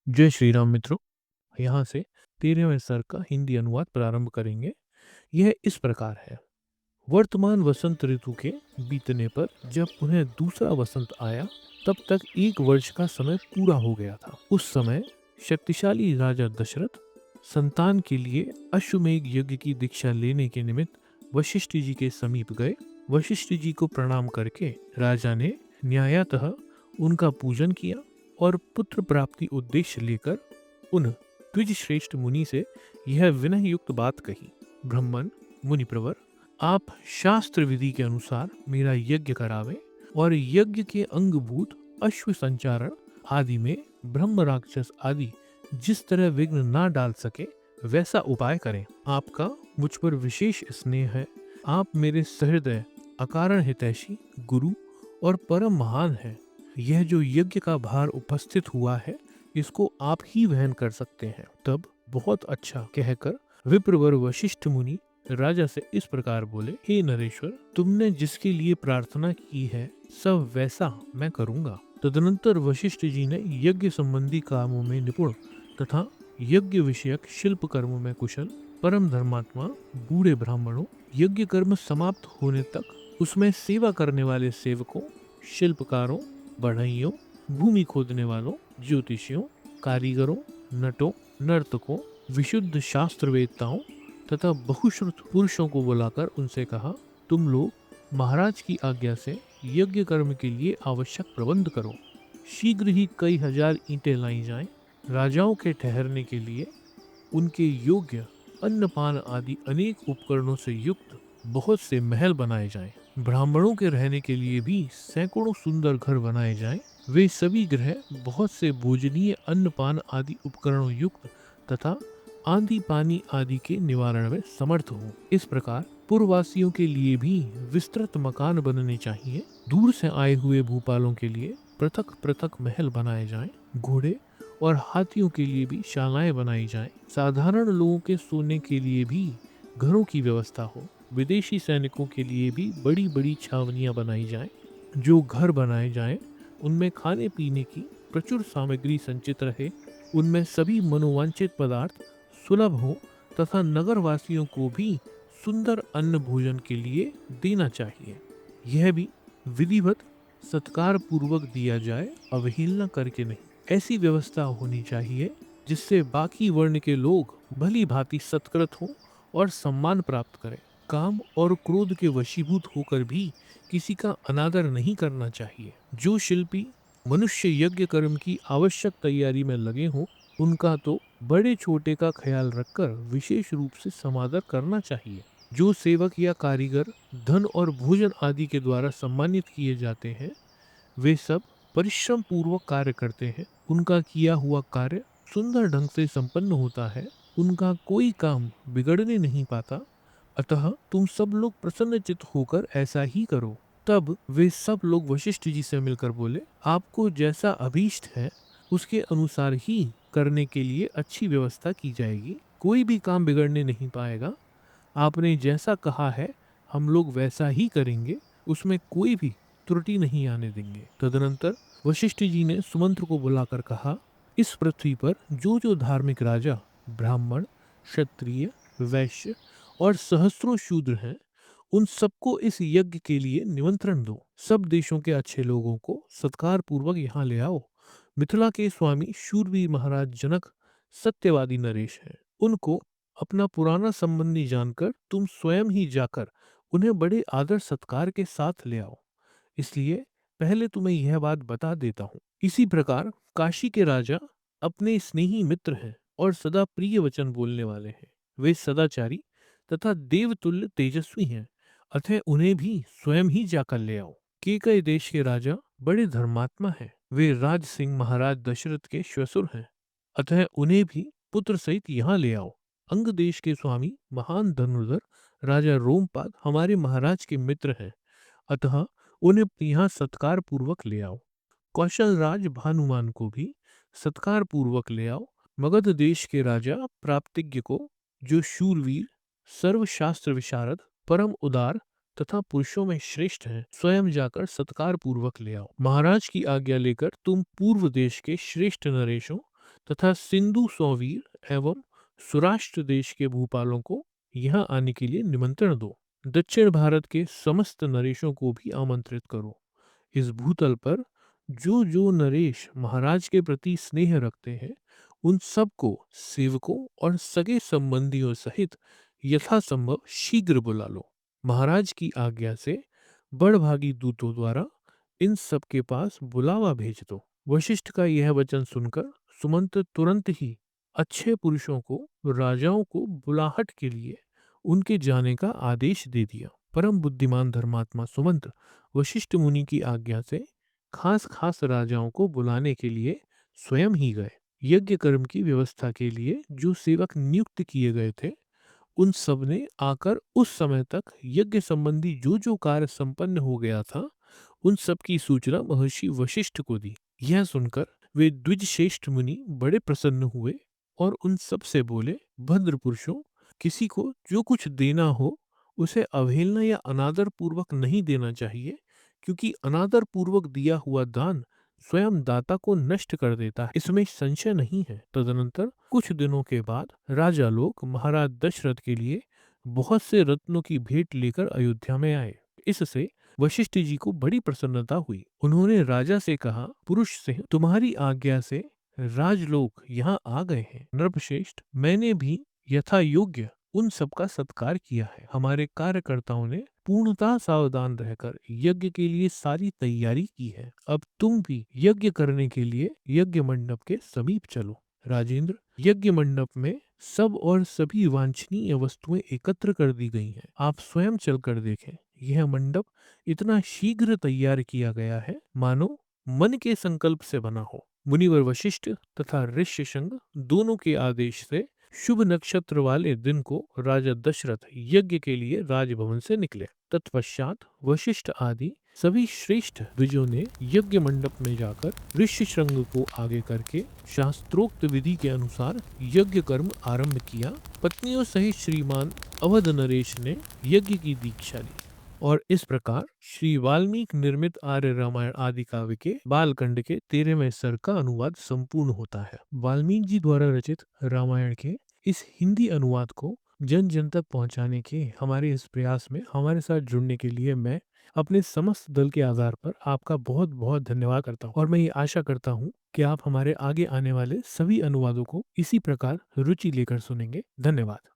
जय श्री राम मित्रों। यहाँ से 13वें सत्र का हिंदी अनुवाद प्रारंभ करेंगे। यह इस प्रकार है। वर्तमान वसंत ऋतु के बीतने पर जब पुनः दूसरा वसंत आया, तब तक 1 वर्ष का समय पूरा हो गया था। उस समय शक्तिशाली राजा दशरथ संतान के लिए अश्वमेघ यज्ञ की दीक्षा लेने के निमित्त वशिष्ठ जी के समीप गए। वशिष्ठ जी को प्रणाम करके राजा ने न्यायतः उनका पूजन किया और पुत्र प्राप्ति उद्देश्य लेकर उन द्विज श्रेष्ठ मुनि से यह विनय युक्त बात कही। ब्राह्मण मुनिप्रवर, आप शास्त्र विधि के अनुसार मेरा यज्ञ करावें और यज्ञ के अंगभूत अश्व संचारण आदि में ब्रह्म राक्षस आदि जिस तरह विघ्न ना डाल सके वैसा उपाय करें। आपका मुझ पर विशेष स्नेह है। आप मेरे सहृदय अकारण हितैषी गुरु और परम महान है। यह जो यज्ञ का भार उपस्थित हुआ है, इसको आप ही वहन कर सकते हैं। तब बहुत अच्छा कहकर विप्रवर वशिष्ठ मुनि राजा से इस प्रकार बोले, हे नरेश्वर, तुमने जिसके लिए प्रार्थना की है सब वैसा मैं करूंगा। तदनंतर वशिष्ठ जी ने यज्ञ संबंधी कामों में निपुण तथा यज्ञ विषयक शिल्प कर्मों में कुशल परम धर्मात्मा बूढ़े ब्राह्मणों, यज्ञ कर्म समाप्त होने तक उसमें सेवा करने वाले सेवकों, शिल्पकारों, बढ़इयों, भूमि खोदने वालों, ज्योतिषियों, कारीगरों, नटों, नर्तकों, विशुद्ध शास्त्र वेत्ताओं तथा बहुश्रुत पुरुषों को बुलाकर उनसे कहा, तुम लोग महाराज की आज्ञा से यज्ञ कर्म के लिए आवश्यक प्रबंध करो। शीघ्र ही कई हजार ईंटें लाई जाएं। राजाओं के ठहरने के लिए उनके योग्य अन्नपान आदि अनेक उपकरणों से युक्त बहुत से महल बनाए जाएं। ब्राह्मणों के रहने के लिए भी सैकड़ों सुंदर घर बनाए जाएं। वे सभी गृह बहुत से भोजनीय अन्नपान आदि उपकरणों युक्त तथा आंधी पानी आदि के निवारण में समर्थ हो। इस प्रकार पूर्ववासियों के लिए भी विस्तृत मकान बनने चाहिए। दूर से आए हुए भूपालों के लिए पृथक पृथक महल बनाए जाएं। घोड़े और हाथियों के लिए भी शालाएं बनाई जाएं। साधारण लोगों के सोने के लिए भी घरों की व्यवस्था हो। विदेशी सैनिकों के लिए भी बड़ी बड़ी छावनियां बनाई जाएं। जो घर बनाए जाएं उनमें खाने पीने की प्रचुर सामग्री संचित रहे। उनमें सभी मनोवांछित पदार्थ सुलभ हो तथा नगरवासियों को भी सुंदर अन्न भोजन के लिए देना चाहिए। यह भी विधिवत सत्कार पूर्वक दिया जाए, अवहेलना करके नहीं। ऐसी व्यवस्था होनी चाहिए जिससे बाकी वर्ण के लोग भली भांति सत्कृत हो और सम्मान प्राप्त करें। काम और क्रोध के वशीभूत होकर भी किसी का अनादर नहीं करना चाहिए। जो शिल्पी मनुष्य यज्ञ कर्म की आवश्यक तैयारी में लगे हों, उनका तो बड़े छोटे का ख्याल रखकर विशेष रूप से समादर करना चाहिए। जो सेवक या कारीगर धन और भोजन आदि के द्वारा सम्मानित किए जाते हैं, वे सब परिश्रम पूर्वक कार्य करते हैं। उनका किया हुआ कार्य सुंदर ढंग से संपन्न होता है। उनका कोई काम बिगड़ने नहीं पाता। अतः तुम सब लोग प्रसन्नचित्त होकर ऐसा ही करो। तब वे सब लोग वशिष्ठ जी से मिलकर बोले, आपको जैसा अभीष्ट है उसके अनुसार ही करने के लिए अच्छी व्यवस्था की जाएगी। कोई भी काम बिगड़ने नहीं पाएगा। आपने जैसा कहा है हम लोग वैसा ही करेंगे, उसमें कोई भी त्रुटि नहीं आने देंगे। तदनंतर वशिष्ठ जी ने सुमंत्र को बुलाकर कहा, इस पृथ्वी पर जो जो धार्मिक राजा, ब्राह्मण, क्षत्रिय, वैश्य और सहस्त्रों शूद्र हैं, उन सबको इस यज्ञ के लिए निमंत्रण दो। सब देशों के अच्छे लोगों को सत्कार पूर्वक यहाँ ले आओ। मिथिला के स्वामी शूरवीर महाराज जनक सत्यवादी नरेश हैं। उनको अपना पुराना संबंधी जानकर तुम स्वयं ही जाकर उन्हें बड़े आदर सत्कार के साथ ले आओ। इसलिए पहले तुम्हें यह बात बता देता हूँ। इसी प्रकार काशी के राजा अपने स्नेही मित्र हैं और सदा प्रिय वचन बोलने वाले हैं। वे सदाचारी तथा देवतुल्य तेजस्वी हैं। अतः उन्हें भी स्वयं ही जाकर ले आओ। केकई देश के राजा बड़े धर्मात्मा हैं। वे राज सिंह महाराज दशरथ के श्वशुर हैं। अतः उन्हें भी पुत्र सहित यहाँ ले आओ। अंग देश के स्वामी महान धनुर्धर राजा रोमपाद हमारे महाराज के मित्र हैं। अतः उन्हें यहाँ सत्कार पूर्वक ले आओ। कौशल राज भानुमान को भी सत्कार पूर्वक ले आओ। मगध देश के राजा प्राप्तिज्ञ को, जो शूरवीर, सर्वशास्त्र विशारद, परम उदार तथा पुरुषों में श्रेष्ठ हैं, स्वयं जाकर सत्कार पूर्वक ले आओ। महाराज की आज्ञा लेकर तुम पूर्व देश के श्रेष्ठ नरेशों तथा सिंधु सौवीर एवं सुराष्ट्र देश के भूपालों को यहाँ आने के लिए निमंत्रण दो। दक्षिण भारत के समस्त नरेशों को भी आमंत्रित करो। इस भूतल पर जो जो नरेश महाराज के प्रति स्नेह रखते हैं, उन सबको सेवकों और सगे संबंधियों सहित यथासंभव शीघ्र बुला लो। महाराज की आज्ञा से बड़भागी दूतों द्वारा इन सब के पास बुलावा भेज दो। वशिष्ठ का यह वचन सुनकर सुमंत तुरंत ही अच्छे पुरुषों को, राजाओं को बुलाहट के लिए उनके जाने का आदेश दे दिया। परम बुद्धिमान धर्मात्मा सुमंत वशिष्ठ मुनि की आज्ञा से खास खास राजाओं को बुलाने के लिए स्वयं ही गए। यज्ञ कर्म की व्यवस्था के लिए जो सेवक नियुक्त किए गए थे, उन सब ने आकर उस समय तक यज्ञ संबंधी जो जो कार्य संपन्न हो गया था, उन सब की सूचना महर्षि वशिष्ठ को दी। यह सुनकर वे द्विजश्रेष्ठ मुनि बड़े प्रसन्न हुए और उन सब से बोले, भद्र पुरुषों, किसी को जो कुछ देना हो उसे अवहेलना या अनादर पूर्वक नहीं देना चाहिए, क्योंकि अनादर पूर्वक दिया हुआ दान स्वयं दाता को नष्ट कर देता है, इसमें संशय नहीं है। तदनंतर कुछ दिनों के बाद राजा लोग महाराज दशरथ के लिए बहुत से रत्नों की भेंट लेकर अयोध्या में आए। इससे वशिष्ठ जी को बड़ी प्रसन्नता हुई। उन्होंने राजा से कहा, पुरुष सिंह, तुम्हारी आज्ञा से राजलोक यहाँ आ गए हैं। नृपश्रेष्ठ, मैंने भी यथा योग्य उन सबका सत्कार किया है। हमारे कार्यकर्ताओं ने पूर्णतः सावधान रहकर यज्ञ के लिए सारी तैयारी की है। अब तुम भी यज्ञ करने के लिए यज्ञ मंडप के समीप चलो। राजेंद्र, यज्ञ मंडप में सब और सभी वांछनीय वस्तुएं एकत्र कर दी गई हैं। आप स्वयं चलकर देखें। यह मंडप इतना शीघ्र तैयार किया गया है, मानो मन के संकल्प से बना हो। मुनिवर वशिष्ठ तथा ऋष्यशृंग दोनों के आदेश से शुभ नक्षत्र वाले दिन को राजा दशरथ यज्ञ के लिए राजभवन से निकले। तत्पश्चात वशिष्ठ आदि सभी श्रेष्ठ द्विजों ने यज्ञ मंडप में जाकर ऋष्यशृंग को आगे करके शास्त्रोक्त विधि के अनुसार यज्ञ कर्म आरंभ किया। पत्नियों सहित श्रीमान अवध नरेश ने यज्ञ की दीक्षा ली और इस प्रकार श्री वाल्मीकि निर्मित आर्य रामायण आदि काव्य के बालखंड के 13वें सर्ग का अनुवाद संपूर्ण होता है। वाल्मीकि जी द्वारा रचित रामायण के इस हिंदी अनुवाद को जन जन तक पहुंचाने के हमारे इस प्रयास में हमारे साथ जुड़ने के लिए मैं अपने समस्त दल के आधार पर आपका बहुत बहुत धन्यवाद करता हूं और मैं ये आशा करता हूं कि आप हमारे आगे आने वाले सभी अनुवादों को इसी प्रकार रुचि लेकर सुनेंगे। धन्यवाद।